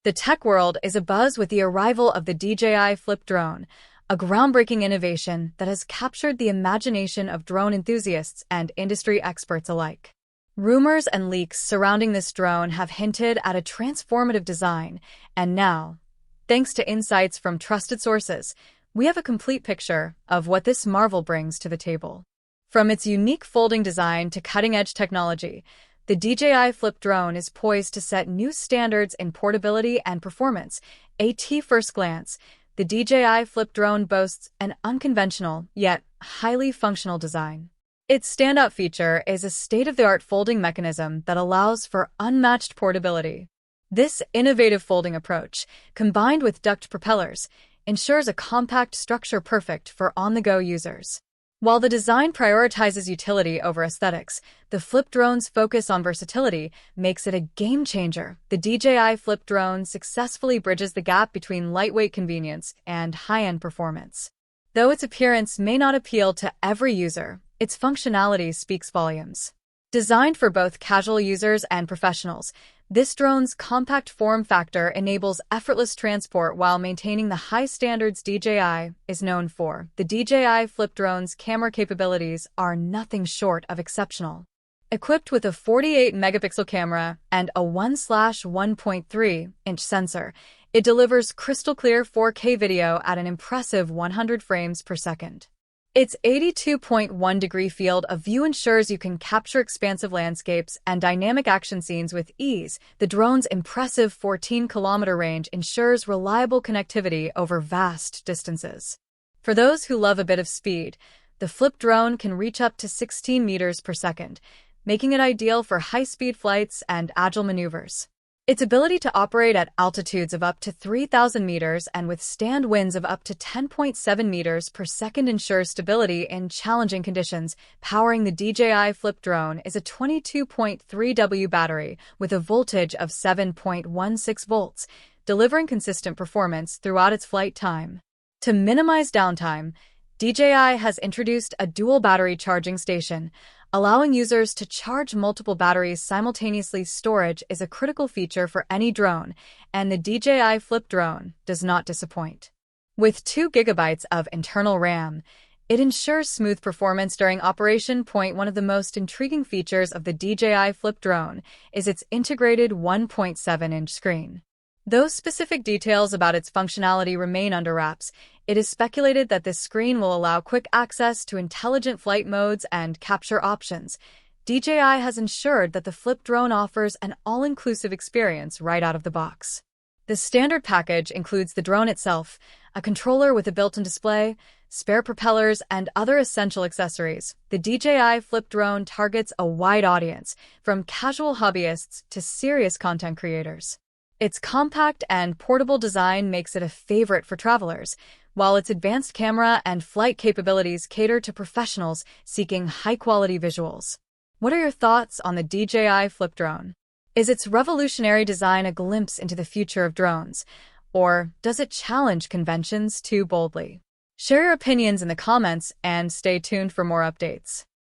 The tech world is abuzz with the arrival of the DJI Flip drone, a groundbreaking innovation that has captured the imagination of drone enthusiasts and industry experts alike. Rumors and leaks surrounding this drone have hinted at a transformative design, and now, thanks to insights from trusted sources, we have a complete picture of what this marvel brings to the table. From its unique folding design to cutting-edge technology, the DJI Flip drone is poised to set new standards in portability and performance. At first glance, the DJI Flip drone boasts an unconventional, yet highly functional design. Its standout feature is a state-of-the-art folding mechanism that allows for unmatched portability. This innovative folding approach, combined with duct propellers, ensures a compact structure perfect for on-the-go users. While the design prioritizes utility over aesthetics, the Flip drone's focus on versatility makes it a game-changer. The DJI Flip drone successfully bridges the gap between lightweight convenience and high-end performance. Though its appearance may not appeal to every user, its functionality speaks volumes. Designed for both casual users and professionals, this drone's compact form factor enables effortless transport while maintaining the high standards DJI is known for. The DJI Flip drone's camera capabilities are nothing short of exceptional. Equipped with a 48-megapixel camera and a 1/1.3-inch sensor, it delivers crystal-clear 4K video at an impressive 100 frames per second. Its 82.1-degree field of view ensures you can capture expansive landscapes and dynamic action scenes with ease. The drone's impressive 14-kilometer range ensures reliable connectivity over vast distances. For those who love a bit of speed, the Flip drone can reach up to 16 meters per second, making it ideal for high-speed flights and agile maneuvers. Its ability to operate at altitudes of up to 3,000 meters and withstand winds of up to 10.7 meters per second ensures stability in challenging conditions. Powering the DJI Flip drone is a 22.3W battery with a voltage of 7.16 volts, delivering consistent performance throughout its flight time. To minimize downtime, DJI has introduced a dual battery charging station, allowing users to charge multiple batteries simultaneously. Storage is a critical feature for any drone, and the DJI Flip drone does not disappoint. With 2 gigabytes of internal RAM, it ensures smooth performance during operation. One of the most intriguing features of the DJI Flip drone is its integrated 1.7-inch screen. Though specific details about its functionality remain under wraps, it is speculated that this screen will allow quick access to intelligent flight modes and capture options. DJI has ensured that the Flip drone offers an all-inclusive experience right out of the box. The standard package includes the drone itself, a controller with a built-in display, spare propellers, and other essential accessories. The DJI Flip drone targets a wide audience, from casual hobbyists to serious content creators. Its compact and portable design makes it a favorite for travelers, while its advanced camera and flight capabilities cater to professionals seeking high-quality visuals. What are your thoughts on the DJI Flip drone? Is its revolutionary design a glimpse into the future of drones, or does it challenge conventions too boldly? Share your opinions in the comments and stay tuned for more updates.